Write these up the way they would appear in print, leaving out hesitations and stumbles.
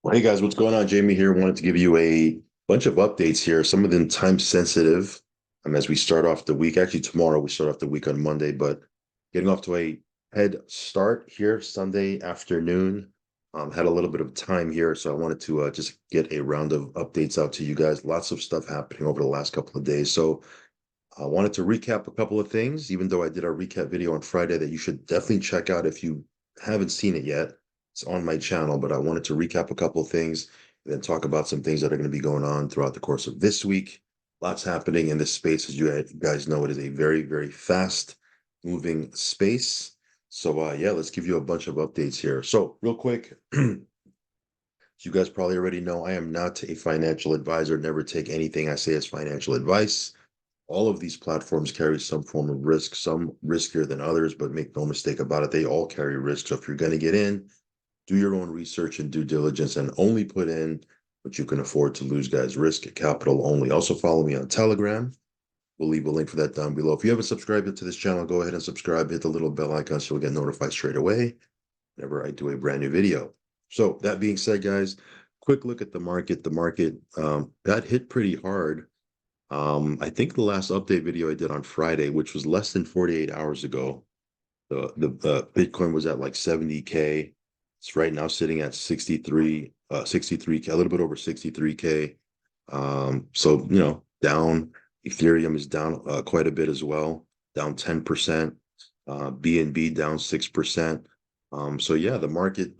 Well, hey guys, what's going on? Jamie here. Wanted to give you a bunch of updates here, some of them time sensitive. As we start off the week, actually tomorrow we start off the week on Monday, but getting off to a head start here Sunday afternoon. Had a little bit of time here, so I wanted to just get a round of updates out to you guys. Lots of stuff happening over the last couple of days. So I wanted to recap a couple of things, even though I did a recap video on Friday that you should definitely check out if you haven't seen it yet. It's on my channel, but I wanted to recap a couple of things and then talk about some things that are going to be going on throughout the course of this week. Lots happening in this space. As you guys know, it is a very, very fast moving space. So yeah, let's give you a bunch of updates here. So real quick, as you guys probably already know, I am not a financial advisor. Never take anything I say as financial advice. All of these platforms carry some form of risk, some riskier than others, but make no mistake about it, they all carry risk. So if you're going to get in, do your own research and due diligence and only put in what you can afford to lose, guys. Risk capital only. Also follow me on Telegram. We'll leave a link for that down below. If you haven't subscribed to this channel, go ahead and subscribe. Hit the little bell icon so you'll get notified straight away whenever I do a brand new video. So that being said, guys, quick look at the market. The market got hit pretty hard. I think the last update video I did on Friday, which was less than 48 hours ago, the Bitcoin was at like 70K. It's right now sitting at 63K, a little bit over 63K. So down. Ethereum is down quite a bit as well, down 10%. BNB down 6%. So yeah, the market,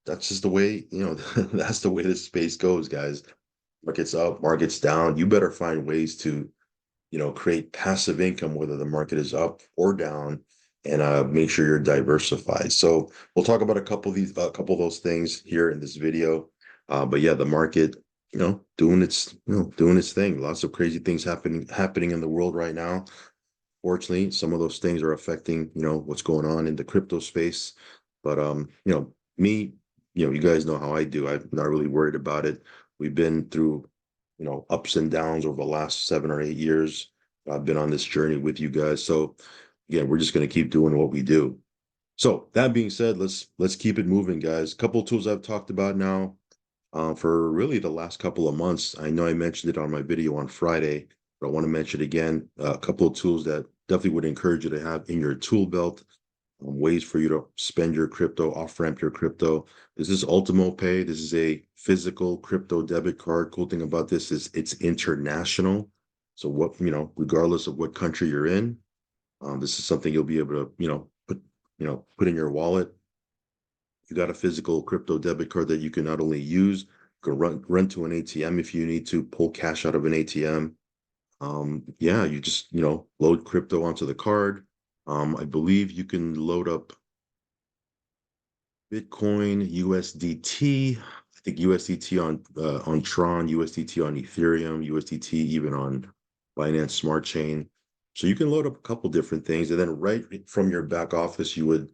that's just the way, that's the way this space goes, guys. Market's up, market's down. You better find ways to create passive income, whether the market is up or down, and make sure you're diversified. So we'll talk about a couple of those things here in this video. But yeah, the market, doing its thing. Lots of crazy things happening in the world right now. Fortunately, some of those things are affecting, what's going on in the crypto space. But me, you guys know how I do. I'm not really worried about it. We've been through ups and downs over the last 7 or 8 years. I've been on this journey with you guys. So again, we're just going to keep doing what we do. So that being said, let's keep it moving, guys. A couple of tools I've talked about now for really the last couple of months. I know I mentioned it on my video on Friday, but I want to mention it again. A couple of tools that definitely would encourage you to have in your tool belt. Ways for you to spend your crypto, off-ramp your crypto. This is Ultimo Pay. This is a physical crypto debit card. Cool thing about this is it's international. So regardless of what country you're in, this is something you'll be able to, put in your wallet. You got a physical crypto debit card that you can not only use, you can run to an ATM if you need to, pull cash out of an ATM. Yeah, you just, load crypto onto the card. I believe you can load up Bitcoin, USDT. I think USDT on Tron, USDT on Ethereum, USDT even on Binance Smart Chain. So you can load up a couple different things, and then right from your back office, you would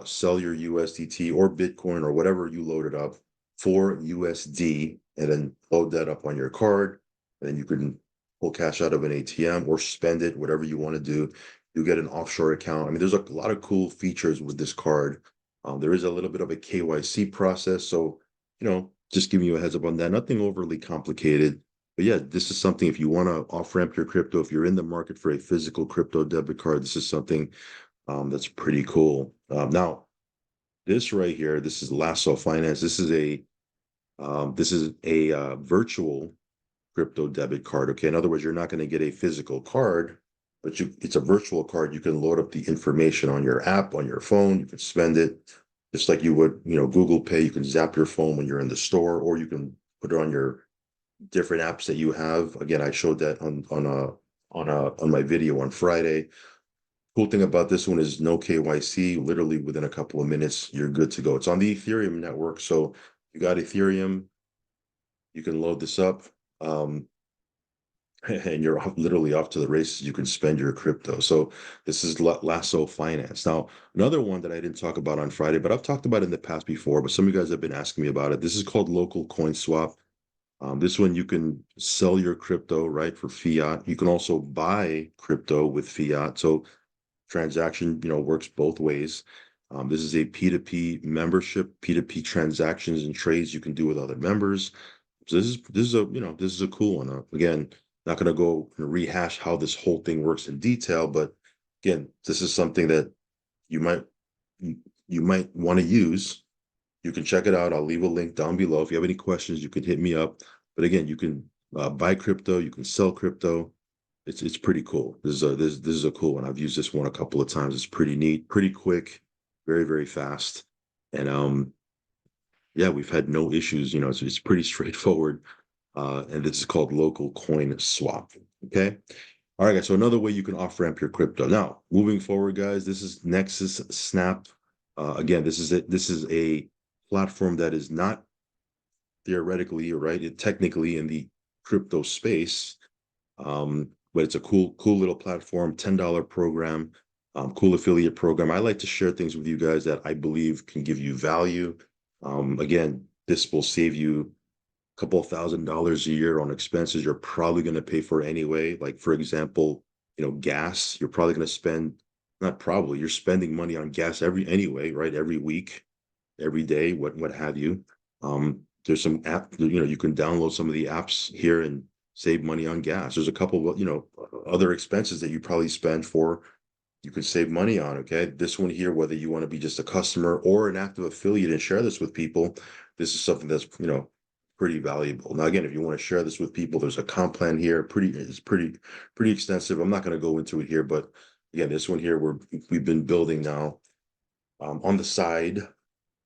sell your USDT or Bitcoin or whatever you loaded up for USD, and then load that up on your card. And then you can pull cash out of an ATM or spend it, whatever you want to do. You get an offshore account. I mean, there's a lot of cool features with this card. There is a little bit of a KYC process. So, just giving you a heads up on that. Nothing overly complicated. But yeah, this is something if you want to off ramp your crypto, if you're in the market for a physical crypto debit card, this is something that's pretty cool. Now, this right here, this is Lasso Finance. This is a virtual crypto debit card. Okay, in other words, you're not going to get a physical card, but it's a virtual card. You can load up the information on your app on your phone. You can spend it just like you would, Google Pay. You can zap your phone when you're in the store, or you can put it on your different apps that you have. Again, I showed that on my video on Friday. Cool thing about this one is no KYC. Literally within a couple of minutes, you're good to go. It's on the Ethereum network, so you got Ethereum. You can load this up. And you're literally off to the races. You can spend your crypto. So this is Lasso Finance. Now, another one that I didn't talk about on Friday, but I've talked about in the past before, but some of you guys have been asking me about it. This is called Local Coin Swap. This one, you can sell your crypto, right, for fiat. You can also buy crypto with fiat. So transaction, works both ways. This is a P2P membership, P2P transactions and trades you can do with other members. So this is a this is a cool one. Again, not going to go and rehash how this whole thing works in detail, but again, this is something that you might you might want to use. You can check it out. I'll leave a link down below. If you have any questions, you can hit me up. But again, you can buy crypto, you can sell crypto. It's pretty cool. This is a cool one. I've used this one a couple of times. It's pretty neat, pretty quick, very fast, and yeah, we've had no issues. It's pretty straightforward. And this is called local coin swap. Okay. All right, guys. So another way you can off ramp your crypto. Now, moving forward, guys, this is Nexus Snap. Again, this is a platform that is not theoretically, right, technically in the crypto space, but it's a cool little platform, $10 program, cool affiliate program. I like to share things with you guys that I believe can give you value. Again, this will save you a couple of $1,000s a year on expenses you're probably going to pay for anyway. Like, for example, gas, you're probably going to spend, not probably, you're spending money on gas anyway, right? Every week, every day, what have you. There's some app, you can download some of the apps here and save money on gas. There's a couple of, other expenses that you probably spend for, you could save money on. Okay. This one here, whether you want to be just a customer or an active affiliate and share this with people, this is something that's, pretty valuable. Now, again, if you want to share this with people, there's a comp plan here. It's pretty extensive. I'm not going to go into it here, but again, this one here, we've been building now on the side.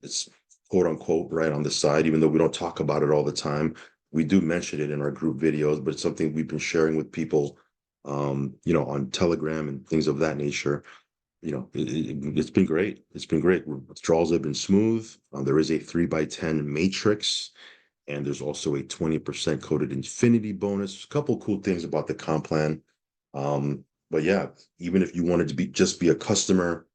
It's quote unquote right on the side, even though we don't talk about it all the time. We do mention it in our group videos, but it's something we've been sharing with people, on Telegram and things of that nature. It's been great. It's been great. Withdrawals have been smooth. There is a 3x10 matrix, and there's also a 20% coded infinity bonus. A couple cool things about the comp plan. But yeah, even if you wanted to just be a customer,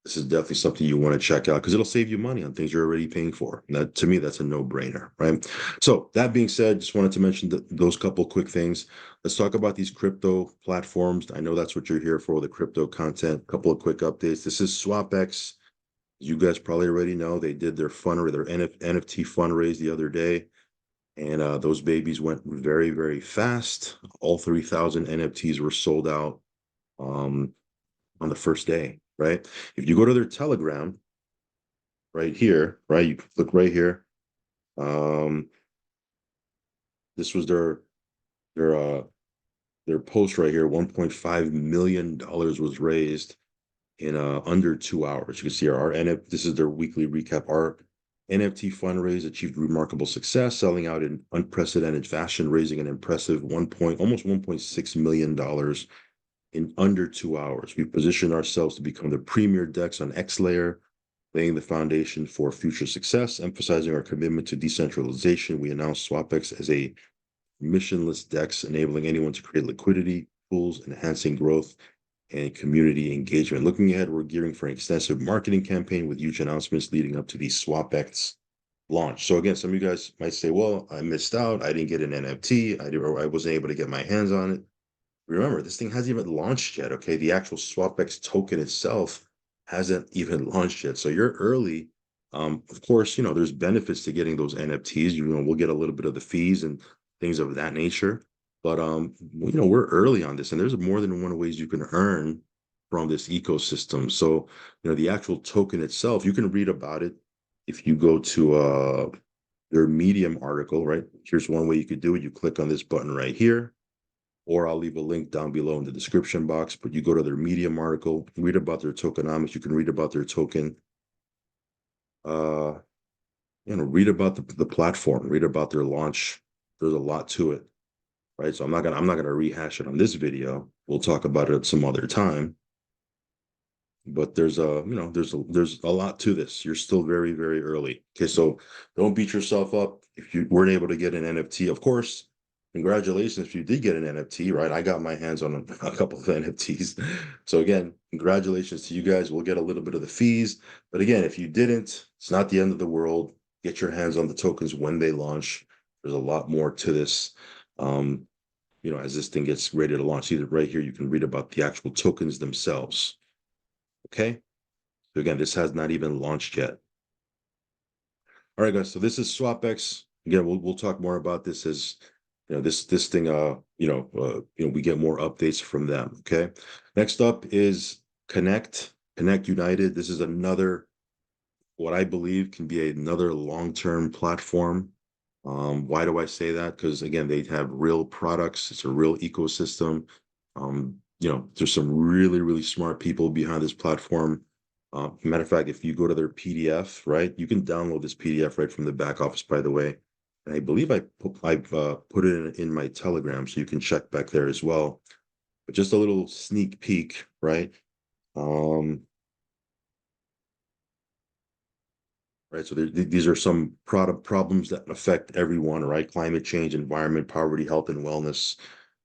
this is definitely something you want to check out because it'll save you money on things you're already paying for. And that, to me, that's a no-brainer, right? So that being said, just wanted to mention those couple quick things. Let's talk about these crypto platforms. I know that's what you're here for, the crypto content. A couple of quick updates. This is SwapX. You guys probably already know they did their NFT fundraise the other day. And those babies went very fast. All 3,000 NFTs were sold out on the first day, right? If you go to their Telegram right here, right, you look right here. This was their post right here. $1.5 million was raised in under 2 hours. You can see our NFT. This is their weekly recap. Our NFT fundraise achieved remarkable success, selling out in unprecedented fashion, raising an impressive almost $1.6 million in under 2 hours. We positioned ourselves to become the premier DEX on X Layer, laying the foundation for future success, emphasizing our commitment to decentralization. We announced SwapX as a missionless DEX, enabling anyone to create liquidity pools, enhancing growth and community engagement. Looking ahead, we're gearing for an extensive marketing campaign with huge announcements leading up to the SwapX launch. So again, some of you guys might say, well, I missed out. I didn't get an NFT. I wasn't able to get my hands on it. Remember, this thing hasn't even launched yet, okay? The actual SwapX token itself hasn't even launched yet. So you're early. Of course, there's benefits to getting those NFTs. We'll get a little bit of the fees and things of that nature. But we're early on this, and there's more than one ways you can earn from this ecosystem. So, the actual token itself, you can read about it if you go to their Medium article, right? Here's one way you could do it. You click on this button right here, or I'll leave a link down below in the description box. But you go to their Medium article, read about their tokenomics. You can read about their token. Read about the platform, read about their launch. There's a lot to it, right? So I'm not gonna rehash it on this video. We'll talk about it at some other time. But there's a lot to this. You're still very early. Okay, so don't beat yourself up if you weren't able to get an NFT. Of course, congratulations if you did get an NFT, right? I got my hands on a couple of NFTs. So again, congratulations to you guys. We'll get a little bit of the fees. But again, if you didn't, it's not the end of the world. Get your hands on the tokens when they launch. There's a lot more to this. As this thing gets ready to launch, either right here, you can read about the actual tokens themselves. Okay. So again, this has not even launched yet. All right, guys. So this is SwapX. Again, we'll talk more about this as this thing. We get more updates from them. Okay. Next up is Connect United. This is another what I believe can be another long-term platform. Why do I say that? Because again, they have real products. It's a real ecosystem. There's some really, really smart people behind this platform. Matter of fact, if you go to their PDF, right, you can download this PDF right from the back office, by the way. And I believe I've put it in my Telegram, so you can check back there as well. But just a little sneak peek, right? Um, right? So these are some product problems that affect everyone, right? Climate change, environment, poverty, health and wellness,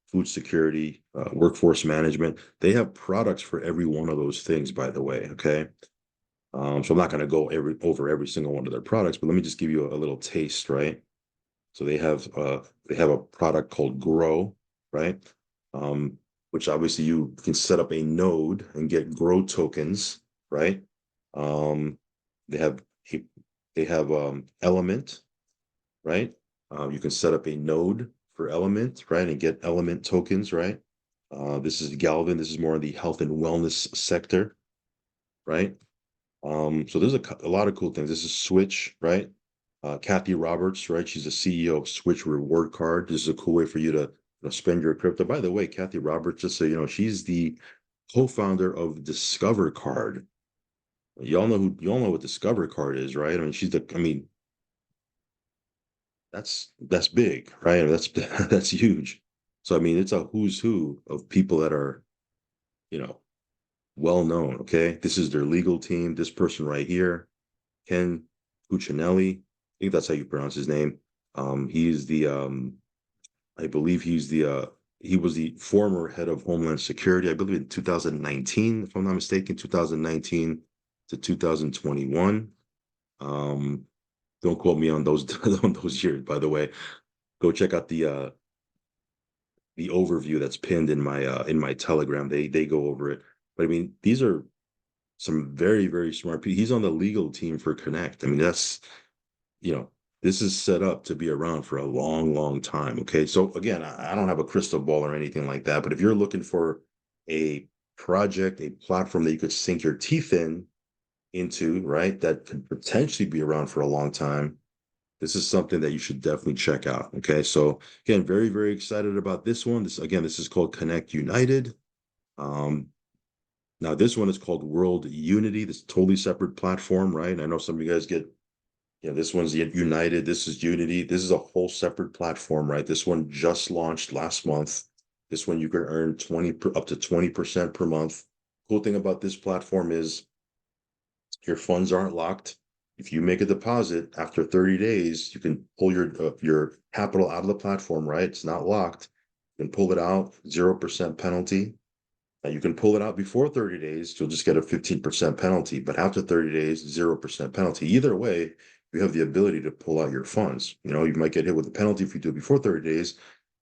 food security, workforce management. They have products for every one of those things, by the way. Okay. So I'm not going to go over every single one of their products, but let me just give you a little taste, right? So they have a product called Grow, right? Which obviously you can set up a node and get Grow tokens, right? Um, they have they have Element, right? You can set up a node for Element, right, and get Element tokens, right? This is Galvin. This is more in the health and wellness sector, right? So there's a lot of cool things. This is Switch, right? Kathy Roberts, right? She's the CEO of Switch Reward Card. This is a cool way for you to spend your crypto. By the way, Kathy Roberts, just so you know, she's the co-founder of Discover Card. You all know what Discover Card is, right? I mean, that's big, right? That's that's huge. So I mean, it's a who's who of people that are, you know, well known. Okay, this is their legal team. This person right here, Ken Cuccinelli. I think that's how you pronounce his name. He's the I believe he was the former head of Homeland Security, I believe in 2019, if I'm not mistaken, 2019 to 2021. Um, don't quote me on those on those years, by the way. Go check out the overview that's pinned in my Telegram. They go over it. But I mean, these are some very, very smart people. He's on the legal team for Connect. I mean, you know, this is set up to be around for a long, long time. Okay. So again, I don't have a crystal ball or anything like that, but if you're looking for a project, a platform that you could sink your teeth into, right, that could potentially be around for a long time, this is something that you should definitely check out. Okay. So again, very, very excited about this one. This is called Connect United. Um, Now this one is called World Unity. This totally separate platform, right? I know some of you guys get, this one's United. This is Unity. This is a whole separate platform, right? This one just launched last month. This one you can earn up to 20% per month. Cool thing about this platform is your funds aren't locked. If you make a deposit after 30 days, you can pull your capital out of the platform, right? It's not locked. You can pull it out, 0% penalty. Now you can pull it out before 30 days, you'll just get a 15% penalty, but after 30 days, 0% penalty. Either way, you have the ability to pull out your funds. You might get hit with a penalty if you do it before 30 days.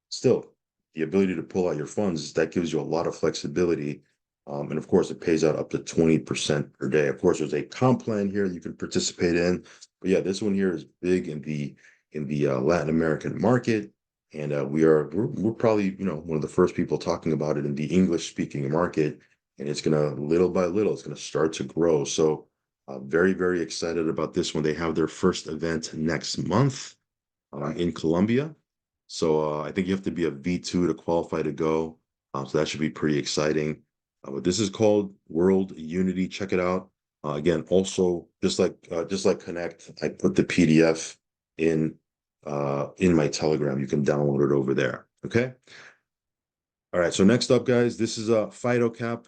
Still, the ability to pull out your funds, that gives you a lot of flexibility. And of course, it pays out up to 20% per day. Of course, there's a comp plan here you can participate in. But yeah, this one here is big in the Latin American market. And we're probably, one of the first people talking about it in the English speaking market. And it's gonna little by little, it's gonna start to grow. So very, very excited about this one. They have their first event next month in Colombia. So I think you have to be a V2 to qualify to go. So that should be pretty exciting. But this is called World Unity. Check it out. Again, also just like Connect, I put the PDF in my Telegram. You can download it over there. Okay. All right. So next up, guys, this is a FidoCap.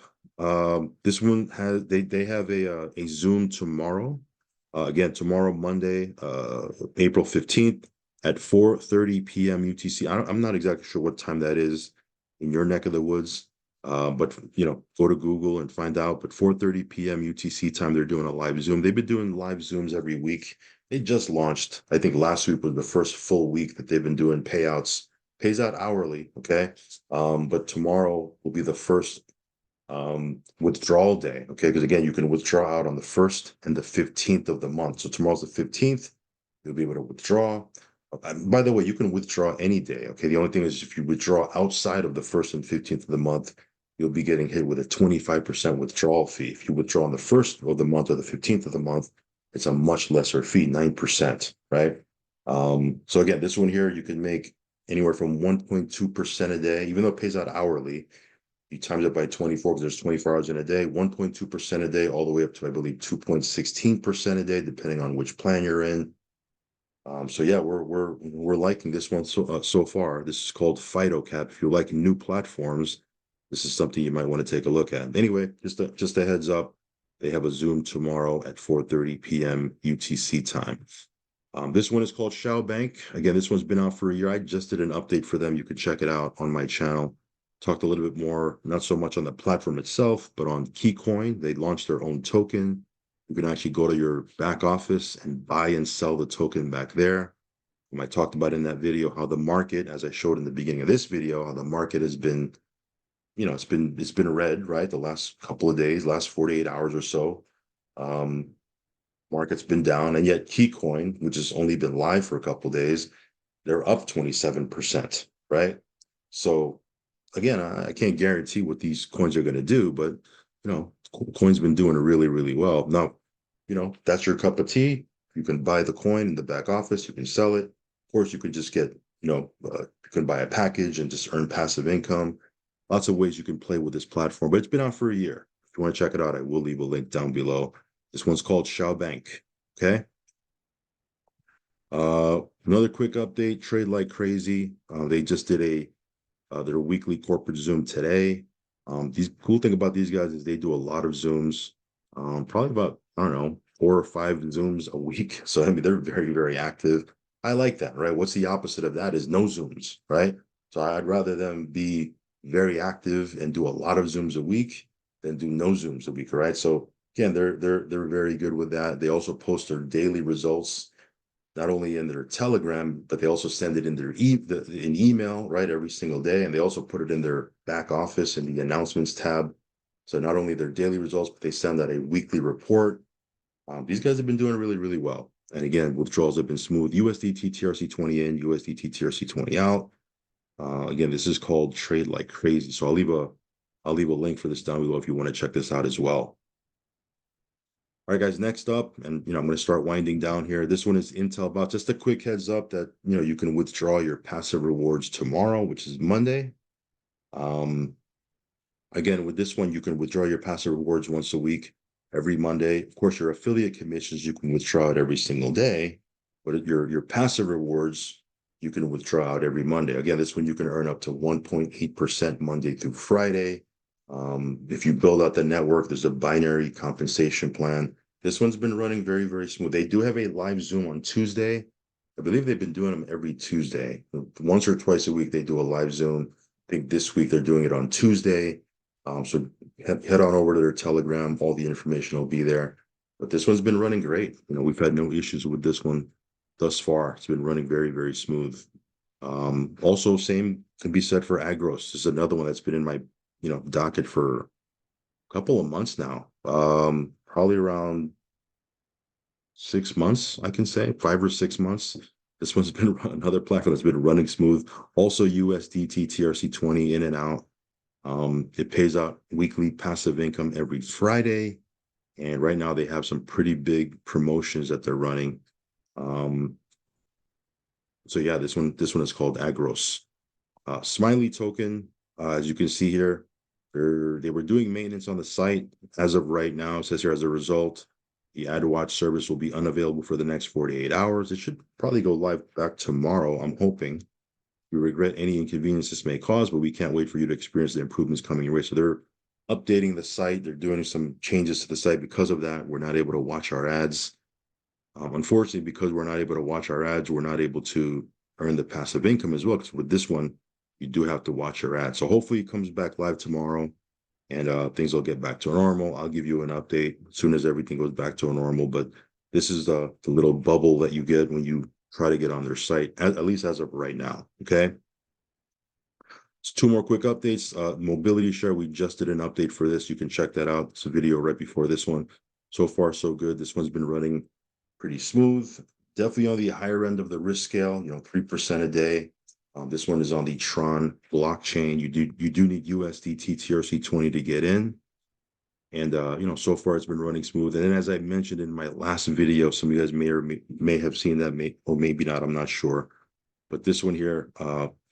This one they have a Zoom tomorrow. Again, tomorrow, Monday, April 15th at 4:30 p.m. UTC. I'm not exactly sure what time that is in your neck of the woods. But go to Google and find out. But 4:30 p.m. UTC time, they're doing a live Zoom. They've been doing live Zooms every week. They just launched. I think last week was the first full week that they've been doing payouts. Pays out hourly, okay? But tomorrow will be the first withdrawal day. Okay, because again, you can withdraw out on the 1st and the 15th of the month. So tomorrow's the 15th, you'll be able to withdraw. By the way, you can withdraw any day. Okay, the only thing is if you withdraw outside of the 1st and 15th of the month, you'll be getting hit with a 25% withdrawal fee. If you withdraw on the 1st of the month or the 15th of the month, it's a much lesser fee, 9%, right? So again, this one here, you can make anywhere from 1.2% a day, even though it pays out hourly. You times it by 24 because there's 24 hours in a day, 1.2% a day, all the way up to, I believe, 2.16% a day, depending on which plan you're in. So yeah, we're liking this one so far. This is called FidoCap. If you like new platforms, this is something you might want to take a look at. Anyway, just a heads up, they have a Zoom tomorrow at 4:30 p.m. UTC time. This one is called Shao Bank. Again, this one's been out for a year. I just did an update for them. You can check it out on my channel. Talked a little bit more, not so much on the platform itself, but on KeyCoin. They launched their own token. You can actually go to your back office and buy and sell the token back there. I talked about in that video how the market, as I showed in the beginning of this video, how the market has been, it's been red, right? The last couple of days, last 48 hours or so. Market's been down, and yet KeyCoin, which has only been live for a couple of days, they're up 27%, right? So again, I can't guarantee what these coins are going to do, but coin's been doing really, really well. Now, that's your cup of tea. You can buy the coin in the back office. You can sell it. Of course, you could just get, you can buy a package and just earn passive income. Lots of ways you can play with this platform, but it's been out for a year. If you want to check it out, I will leave a link down below. This one's called Shao Bank. Okay. Another quick update, trade like crazy. They just did their weekly corporate Zoom today. These cool thing about these guys is they do a lot of Zooms, probably about, I don't know, 4 or 5 Zooms a week. So, I mean, they're very, very active. I like that, right? What's the opposite of that is no Zooms, right? So I'd rather them be very active and do a lot of Zooms a week than do no Zooms a week, right? So again, they're very good with that. They also post their daily results not only in their Telegram, but they also send it in their in email, right, every single day. And they also put it in their back office in the announcements tab. So not only their daily results, but they send out a weekly report. These guys have been doing really, really well. And again, withdrawals have been smooth. USDT TRC20 in, USDT TRC20 out. Again, this is called Trade Like Crazy. So I'll leave a link for this down below if you want to check this out as well. All right, guys, next up, and I'm going to start winding down here. This one is Intel Bot. Just a quick heads up that you can withdraw your passive rewards tomorrow, which is Monday. Again, with this one, you can withdraw your passive rewards once a week, every Monday. Of course, your affiliate commissions you can withdraw it every single day, but your passive rewards you can withdraw out every Monday. Again, this one you can earn up to 1.8% Monday through Friday. If you build out the network, there's a binary compensation plan. This one's been running very, very smooth. They do have a live Zoom on Tuesday. I believe they've been doing them every Tuesday. Once or twice a week, they do a live Zoom. I think this week they're doing it on Tuesday. So head on over to their Telegram. All the information will be there. But this one's been running great. We've had no issues with this one thus far. It's been running very, very smooth. Also, same can be said for Agros. This is another one that's been in my docket for a couple of months now. Probably around 6 months, I can say 5 or 6 months. This one's been another platform that's been running smooth. Also, USDT TRC20 in and out. It pays out weekly passive income every Friday. And right now they have some pretty big promotions that they're running. So yeah, this one is called Agros. Smiley token, as you can see here, they were doing maintenance on the site. As of right now, it says here as a result, the ad watch service will be unavailable for the next 48 hours. It should probably go live back tomorrow, I'm hoping. We regret any inconvenience this may cause, but we can't wait for you to experience the improvements coming your way. So they're updating the site. They're doing some changes to the site. Because of that, we're not able to watch our ads. Unfortunately, because we're not able to watch our ads, we're not able to earn the passive income as well. Because with this one, you do have to watch your ads. So hopefully it comes back live tomorrow and things will get back to normal. I'll give you an update as soon as everything goes back to normal. But this is the little bubble that you get when you try to get on their site, at least as of right now. Okay. two more quick updates. Mobility share, we just did an update for this. You can check that out. It's a video right before this one. So far, so good. This one's been running pretty smooth. Definitely on the higher end of the risk scale, 3% a day. This one is on the Tron blockchain. You do need USDT TRC20 to get in. And so far it's been running smooth. And then as I mentioned in my last video, some of you guys may have seen that, or maybe not, I'm not sure. But this one here,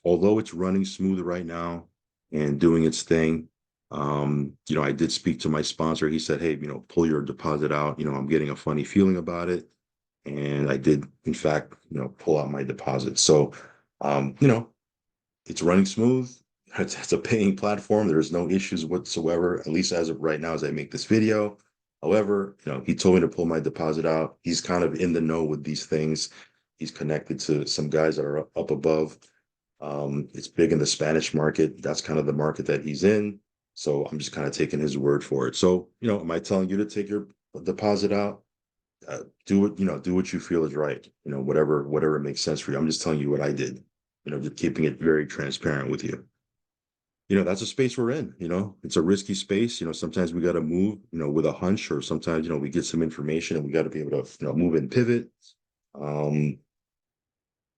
although it's running smooth right now and doing its thing, I did speak to my sponsor. He said, hey, pull your deposit out. I'm getting a funny feeling about it. And I did, in fact, pull out my deposit. So, it's running smooth. It's a paying platform. There's no issues whatsoever, at least as of right now, as I make this video. However, he told me to pull my deposit out. He's kind of in the know with these things. He's connected to some guys that are up above. It's big in the Spanish market. That's kind of the market that he's in. So I'm just kind of taking his word for it. So, am I telling you to take your deposit out? Do what you feel is right. Whatever makes sense for you. I'm just telling you what I did. Just keeping it very transparent with you. That's a space we're in. It's a risky space. Sometimes we got to move, with a hunch, or sometimes, we get some information and we got to be able to, move and pivot.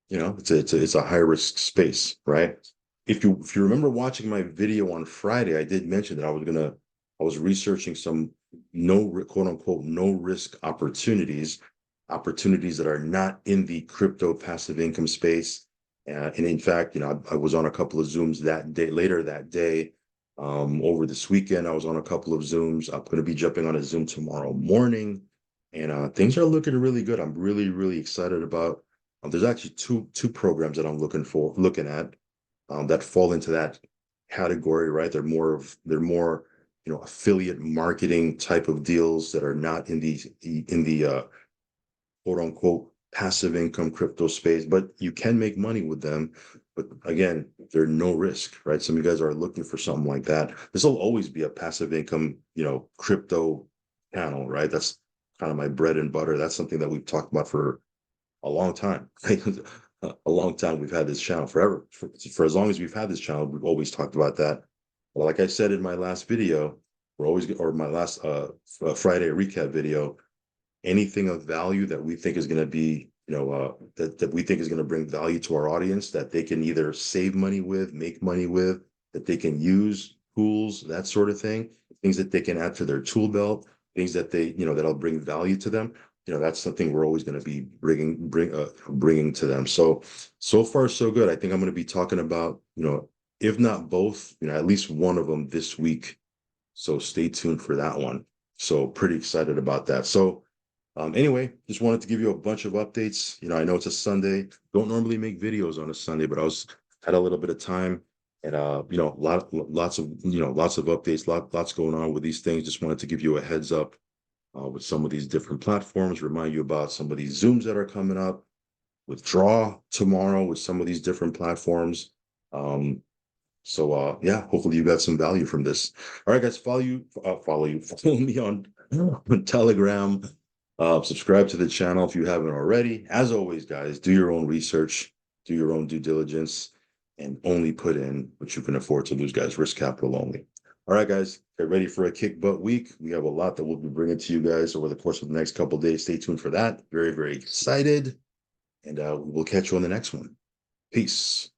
It's a high risk space, right? If you remember watching my video on Friday, I did mention that I was researching some quote unquote no risk opportunities that are not in the crypto passive income space. And in fact, I was on a couple of Zooms later that day. Over this weekend, I was on a couple of Zooms. I'm going to be jumping on a Zoom tomorrow morning, and things are looking really good. I'm really, really excited about. There's actually two programs that I'm looking at that fall into that category, right? They're more affiliate marketing type of deals that are not in the quote unquote passive income crypto space, but you can make money with them. But again, they're no risk, right? Some of you guys are looking for something like that. This will always be a passive income, crypto channel, right? That's kind of my bread and butter. That's something that we've talked about for a long time. A long time. We've had this channel forever. For as long as we've had this channel, we've always talked about that. But like I said in my last video, my last Friday recap video, anything of value that we think is going to be, that we think is going to bring value to our audience, that they can either save money with, make money with, that they can use tools, that sort of thing, things that they can add to their tool belt, things that that'll bring value to them. That's something we're always going to be bringing to them. So far, so good. I think I'm going to be talking about, if not both, at least one of them this week. So stay tuned for that one. So pretty excited about that. So anyway, just wanted to give you a bunch of updates. I know it's a Sunday. Don't normally make videos on a Sunday, but had a little bit of time, and lots of updates, lots going on with these things. Just wanted to give you a heads up with some of these different platforms, remind you about some of these Zooms that are coming up, withdraw tomorrow with some of these different platforms. Yeah, hopefully you got some value from this. All right, guys, follow me on Telegram. Subscribe to the channel if you haven't already. As always, guys, do your own research, do your own due diligence, and only put in what you can afford to lose, guys. Risk capital only. All right, guys, get ready for a kick butt week. We have a lot that we'll be bringing to you guys over the course of the next couple of days. Stay tuned for that. Very, very excited. And we'll catch you on the next one. Peace.